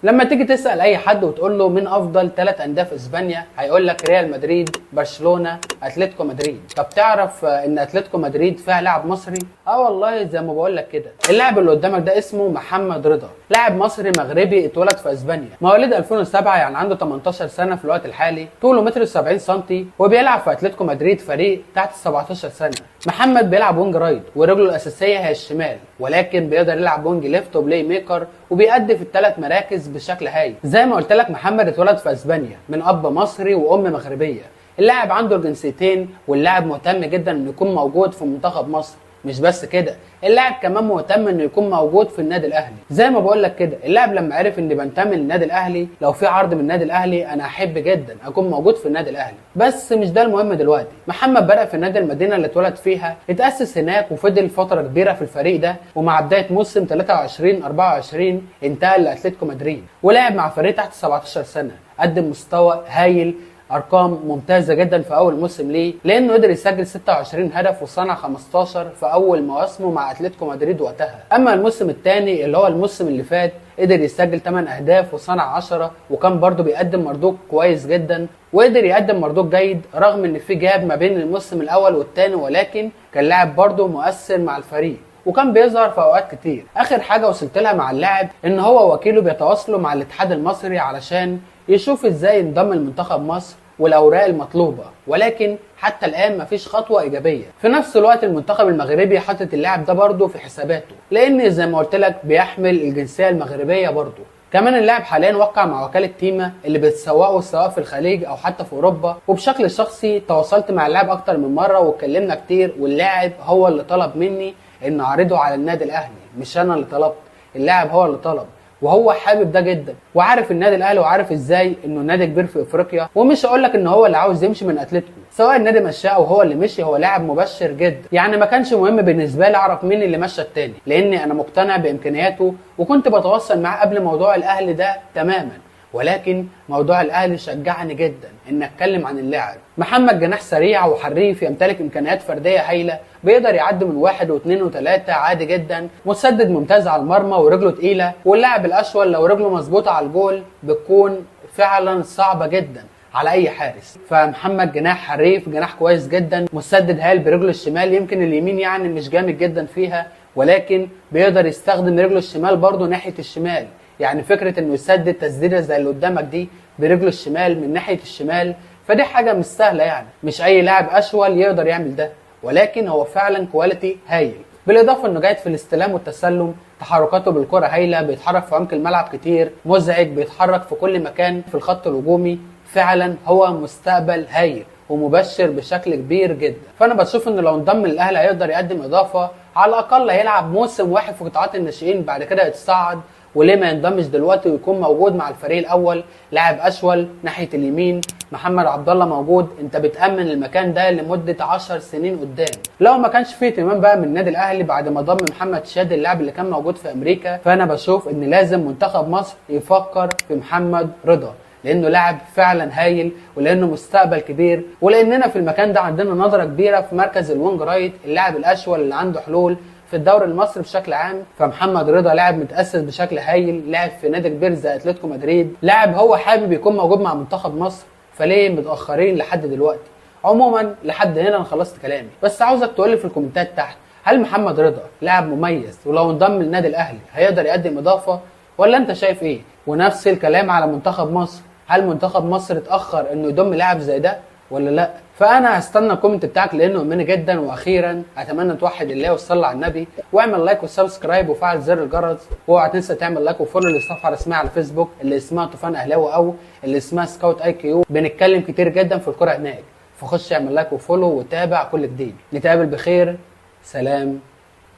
لما تيجي تسال اي حد وتقول له مين افضل 3 انديه في اسبانيا هيقول لك ريال مدريد، برشلونه، اتلتيكو مدريد. طب تعرف ان اتلتيكو مدريد فيها لاعب مصري؟ والله زي ما بقول لك كده. اللاعب اللي قدامك ده اسمه محمد رضا، لاعب مصري مغربي اتولد في اسبانيا، مواليد 2007 يعني عنده 18 سنه في الوقت الحالي، طوله 1.70 سم وبيلعب في اتلتيكو مدريد فريق تحت 17 سنه. محمد بيلعب وينج رايت ورجله الاساسيه هي الشمال، ولكن بيقدر يلعب وينج ليفت وبلاي ميكر وبيأدي في الثلاث مراكز بشكل هايل. زي ما قلت لك محمد اتولد في اسبانيا من اب مصري وام مغربيه. اللاعب عنده الجنسيتين، واللاعب مهتم جدا انه يكون موجود في منتخب مصر. مش بس كده، اللاعب كمان مهتم انه يكون موجود في النادي الاهلي. زي ما بقول لك كده، اللاعب لما عرف اني بنتمي للنادي الاهلي، لو في عرض من النادي الاهلي انا احب جدا اكون موجود في النادي الاهلي. بس مش ده المهم دلوقتي. محمد بدأ في نادي المدينه اللي اتولد فيها، اتأسس هناك وفضل فتره كبيره في الفريق ده، ومع بدايه موسم 23 24 انتقل لاتلتيكو مدريد ولعب مع فريق تحت 17 سنه. قدم مستوى هايل، ارقام ممتازه جدا في اول موسم ليه، لانه قدر يسجل 26 هدف وصنع 15 في اول مواسمه مع اتلتيكو مدريد وقتها. اما الموسم الثاني اللي هو الموسم اللي فات قدر يسجل 8 اهداف وصنع 10، وكان برضه بيقدم مردود كويس جدا، وقدر يقدم مردود جيد رغم ان في جاب ما بين الموسم الاول والثاني، ولكن كان لاعب برضه مؤثر مع الفريق وكان بيظهر في اوقات كتير. اخر حاجه وصلت لها مع اللاعب ان هو وكيله بيتواصلوا مع الاتحاد المصري علشان يشوف ازاي ينضم لمنتخب مصر والاوراق المطلوبه، ولكن حتى الان مفيش خطوه ايجابيه. في نفس الوقت المنتخب المغربي حاطط اللاعب ده برضه في حساباته، لان زي ما قلت لك بيحمل الجنسيه المغربيه برضه. كمان اللاعب حاليا وقع مع وكاله تيما اللي بتسوقه سواء في الخليج او حتى في اوروبا. وبشكل شخصي تواصلت مع اللاعب اكتر من مره واتكلمنا كتير، واللاعب هو اللي طلب مني ان اعرضه على النادي الاهلي، مش انا اللي طلبت، اللاعب هو اللي طلب، وهو حابب ده جدا وعارف النادي الاهلي وعارف ازاي انه نادي كبير في افريقيا. ومش هقول لك ان هو اللي عاوز يمشي من اتلتيكو، سواء النادي مشاه او هو اللي مشي، هو لاعب مبشر جدا. يعني ما كانش مهم بالنسبه لي اعرف مين اللي مشى التاني، لاني انا مقتنع بامكانياته وكنت بتواصل معاه قبل موضوع الاهلي ده تماما. ولكن موضوع الاهلي شجعني جدا ان اتكلم عن اللاعب. محمد جناح سريع وحريف، يمتلك امكانيات فرديه هايله، بيقدر يعدي من 1 و2 و3 عادي جدا، مسدد ممتاز على المرمى ورجله تقيله، واللاعب الاشول لو رجله مظبوطه على الجول بتكون فعلا صعبه جدا على اي حارس. فمحمد جناح حريف، جناح كويس جدا، مسدد هايل برجله الشمال، يمكن اليمين يعني مش جامد جدا فيها، ولكن بيقدر يستخدم رجله الشمال برضه ناحيه الشمال. يعني فكره انه يسدد تسديده زي اللي قدامك دي برجله الشمال من ناحيه الشمال، فدي حاجه مش سهله. يعني مش اي لاعب اشول يقدر يعمل ده، ولكن هو فعلا كواليتي هايل. بالاضافه انه جيد في الاستلام والتسلم، تحركاته بالكره هايله، بيتحرك في عمق الملعب كتير، مزعج، بيتحرك في كل مكان في الخط الهجومي. فعلا هو مستقبل هايل ومبشر بشكل كبير جدا. فانا بشوف ان لو انضم للاهلي هيقدر يقدم اضافه، على الاقل هيلعب موسم واحد في قطاعات الناشئين، بعد كده يتصعد. وليه ما ينضمش دلوقتي ويكون موجود مع الفريق الاول؟ لاعب اشول ناحيه اليمين، محمد عبد الله موجود، انت بتامن المكان ده لمده 10 سنين قدام. لو ما كانش فيه اهتمام بقى من النادي الاهلي بعد ما ضم محمد شادي اللاعب اللي كان موجود في امريكا، فانا بشوف ان لازم منتخب مصر يفكر في محمد رضا، لانه لاعب فعلا هايل، ولانه مستقبل كبير، ولاننا في المكان ده عندنا نظره كبيره في مركز الوينج رايت، اللاعب الاشول اللي عنده حلول في الدوري المصري بشكل عام. فمحمد رضا لاعب متاسس بشكل هايل، لاعب في نادي كبير زي اتلتيكو مدريد، لاعب هو حابب يكون موجود مع منتخب مصر، فليه متاخرين لحد دلوقتي؟ عموما لحد هنا انا خلصت كلامي، بس عاوزك تقول لي في الكومنتات تحت، هل محمد رضا لاعب مميز ولو انضم للنادي الاهلي هيقدر يقدم اضافه، ولا انت شايف ايه؟ ونفس الكلام على منتخب مصر، هل منتخب مصر اتاخر انه يضم لاعب زي ده ولا لا؟ فانا هستنى الكومنت بتاعك لانه مهمني جدا. واخيرا اتمنى توحد الله وتصلي على النبي، واعمل لايك وسبسكرايب وفعل زر الجرس، واوعى تنسى تعمل لايك وفولو للصفحه الرسميه على فيسبوك اللي اسمها طوفان اهلاوي او اللي اسمها سكاوت اي كيو، بنتكلم كتير جدا في الكوره هناك، فخش اعمل لايك وفولو وتابع كل جديد. نتقابل بخير، سلام.